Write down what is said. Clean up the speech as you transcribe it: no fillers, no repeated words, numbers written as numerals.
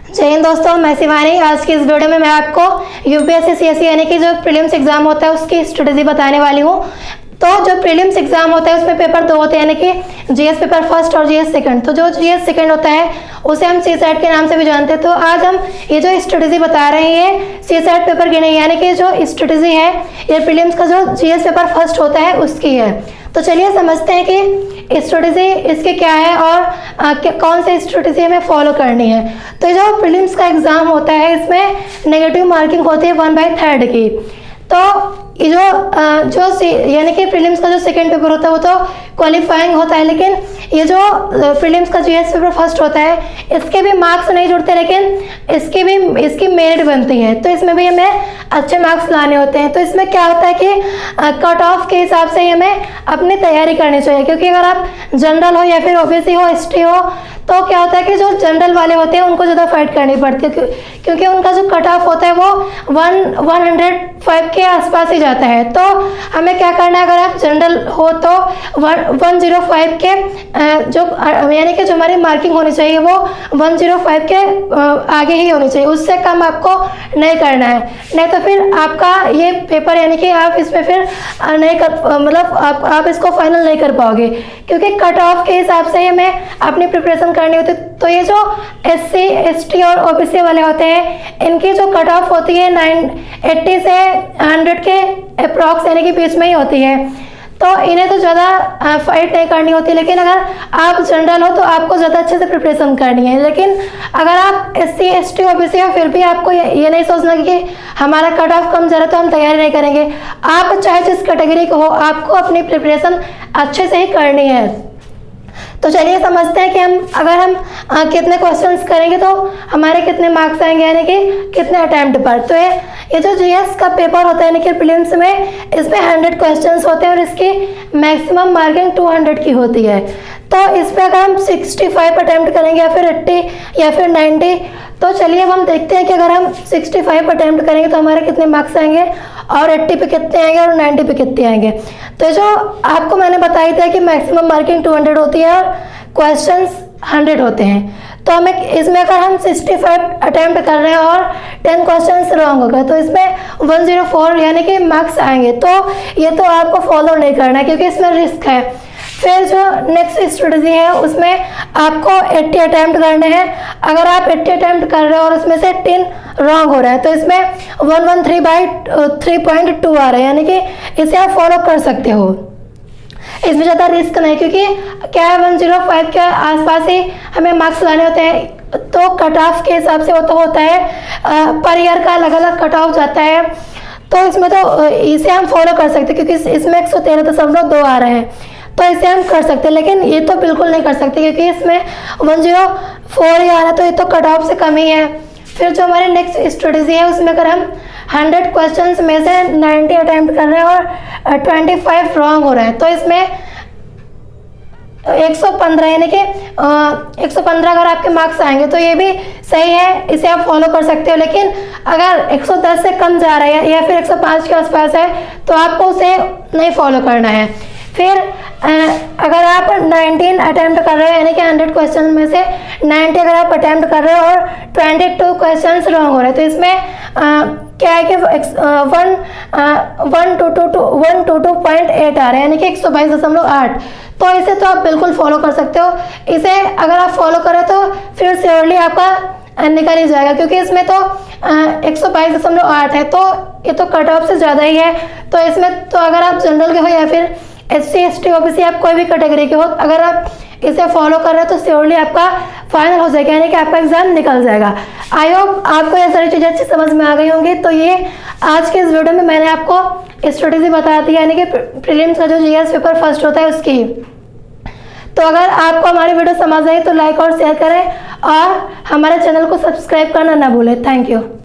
जय हिंद दोस्तों, मैं शिवानी। आज की इस वीडियो में मैं आपको यूपीएससी सीएसई यानी कि जो प्रीलिम्स एग्जाम होता है उसकी स्ट्रेटेजी बताने वाली हूँ। तो जो प्रीलिम्स एग्जाम होता है उसमें पेपर दो होते हैं, यानी कि जीएस पेपर फर्स्ट और जीएस सेकंड। तो जो जीएस सेकंड होता है उसे हम सीसैट के नाम से भी जानते हैं। तो आज हम ये जो स्ट्रेटेजी बता रहे हैं सीसैट पेपर की नहीं, यानी कि जो स्ट्रेटेजी है ये प्रीलिम्स का जो जीएस पेपर फर्स्ट होता है उसकी है। तो चलिए समझते हैं कि स्ट्रेटेजी इसके क्या है और कौन सी स्ट्रेटेजी हमें फॉलो करनी है। तो जो प्रीलिम्स का एग्जाम होता है इसमें नेगेटिव मार्किंग होती है 1/3 की। तो ये जो यानी कि प्रीलिम्स का जो सेकंड पेपर होता है वो तो क्वालिफाइंग होता है, लेकिन ये जो प्रीलिम्स का जीएस पेपर फर्स्ट होता है इसके भी मार्क्स नहीं जुड़ते, लेकिन इसकी मेरिट बनती है। तो इसमें भी हमें अच्छे मार्क्स लाने होते हैं। तो इसमें क्या होता है कि कट ऑफ के हिसाब से हमें अपनी तैयारी करनी चाहिए, क्योंकि अगर आप जनरल हो या फिर ओबीसी हो, एसटी हो, तो क्या होता है कि जो जनरल वाले होते हैं उनको ज़्यादा फाइट करनी पड़ती है, क्योंकि उनका जो कट ऑफ होता है वो 105 के आसपास ही जाता है। तो हमें क्या करना है, अगर आप जनरल हो तो 105 के जो यानी कि जो हमारी मार्किंग होनी चाहिए वो 105 के आगे ही होनी चाहिए, उससे कम आपको नहीं करना है। नहीं तो फिर आपका ये पेपर यानी कि आप इसमें फिर नहीं कर मतलब आप इसको फाइनल नहीं कर पाओगे, क्योंकि कट ऑफ के हिसाब से हमें अपनी प्रिपरेशन करनी होती है। तो ये जो एससी एसटी और ओबीसी वाले होते हैं इनकी जो कट ऑफ होती है 80 से 100 के अप्रॉक्स यानी कि बीच में ही होती है। तो इन्हें तो ज़्यादा फाइट नहीं करनी होती, लेकिन अगर आप जनरल हो तो आपको ज़्यादा अच्छे से प्रिपरेशन करनी है। लेकिन अगर आप एससी एसटी ओबीसी हो फिर भी आपको ये नहीं सोचना कि हमारा कट ऑफ कम जा रहा है तो हम तैयारी नहीं करेंगे। आप चाहे जिस कैटेगरी को हो आपको अपनी प्रिपरेशन अच्छे से ही करनी है। तो चलिए समझते हैं कि अगर हम कितने क्वेश्चंस करेंगे तो हमारे कितने मार्क्स आएंगे, यानी कि कितने अटेम्प्ट पर। तो ये जो जीएस का पेपर होता है यानी कि प्रीलिम्स में इसमें 100 क्वेश्चंस होते हैं और इसकी मैक्सिमम मार्किंग 200 की होती है। तो इसमें अगर हम 65 अटेम्प्ट करेंगे या फिर 80 या फिर 90, तो चलिए अब हम देखते हैं कि अगर हम 65 अटेम्प्ट करेंगे तो हमारे कितने मार्क्स आएंगे और 80 पे कितने आएंगे और 90 पे कितने आएंगे। तो जो आपको मैंने बताया था कि मैक्सिमम मार्किंग 200 होती है और क्वेश्चंस 100 होते हैं। तो हमें इसमें अगर हम 65 अटेम्प्ट कर रहे हैं और 10 क्वेश्चंस रॉन्ग हो गए तो इसमें 104 यानी कि मार्क्स आएंगे। तो ये तो आपको फॉलो नहीं करना है, क्योंकि इसमें रिस्क है। फिर जो नेक्स्ट स्ट्रेटजी है उसमें आपको 80 अटैम्प्ट करने हैं। अगर आप 80 अटैम्प्ट कर रहे हो और उसमें से 10 रॉन्ग हो रहा है तो इसमें 113/3.2 आ रहा है, यानी कि इसे आप फॉलो कर सकते हो। इसमें ज़्यादा रिस्क नहीं, क्योंकि क्या है 105 के आसपास ही हमें मार्क्स लाने होते हैं। तो कट ऑफ के हिसाब से वो तो होता है पर ईयर का अलग अलग कट ऑफ जाता है। तो इसमें तो इसे हम फॉलो कर सकते हैं, क्योंकि इसमें 113.2 आ रहे हैं तो इसे हम कर सकते हैं। लेकिन ये तो बिल्कुल नहीं कर सकते, क्योंकि इसमें 104 ही आ रहा है तो ये तो कट ऑफ से कम ही है। फिर जो हमारी नेक्स्ट स्ट्रेटेजी है उसमें अगर हम 100 क्वेश्चंस में से 90 अटैम्प्ट कर रहे हैं और 25 रॉन्ग हो रहे हैं तो इसमें 115 यानी कि 115 अगर आपके मार्क्स आएंगे तो ये भी सही है, इसे आप फॉलो कर सकते हो। लेकिन अगर 110 से कम जा रहा है या फिर 105 के आसपास है तो आपको उसे नहीं फॉलो करना है। फिर अगर आप 19 अटैम्प्ट कर रहे हो यानी कि 100 क्वेश्चन में से 90 अगर आप अटैम्प्ट कर रहे हो और 22 क्वेश्चंस रॉन्ग हो रहे हैं तो इसमें क्या है कि 122.8 आ रहे हैं, यानी कि 122.8। तो इसे तो आप बिल्कुल फॉलो कर सकते हो। इसे अगर आप फॉलो करें तो फिर श्योरली आपका निकल ही जाएगा, क्योंकि इसमें तो 122.8 है तो ये तो कट ऑफ से ज़्यादा ही है। तो इसमें तो अगर आप जनरल के हो या फिर एससी एसटी ओबीसी आप कोई भी कैटेगरी के हो, अगर आप इसे फॉलो कर रहे हो तो श्योरली आपका फाइनल हो जाएगा, यानी कि आपका एग्जाम निकल जाएगा। आई होप आपको ये सारी चीज़ें अच्छी समझ में आ गई होंगी। तो ये आज के इस वीडियो में मैंने आपको स्ट्रेटेजी बता दी, यानी कि प्रीलिम्स का जो जीएस पेपर फर्स्ट होता है उसकी। तो अगर आपको हमारी वीडियो समझ आई तो लाइक और शेयर करें और हमारे चैनल को सब्सक्राइब करना ना भूलें। Thank you.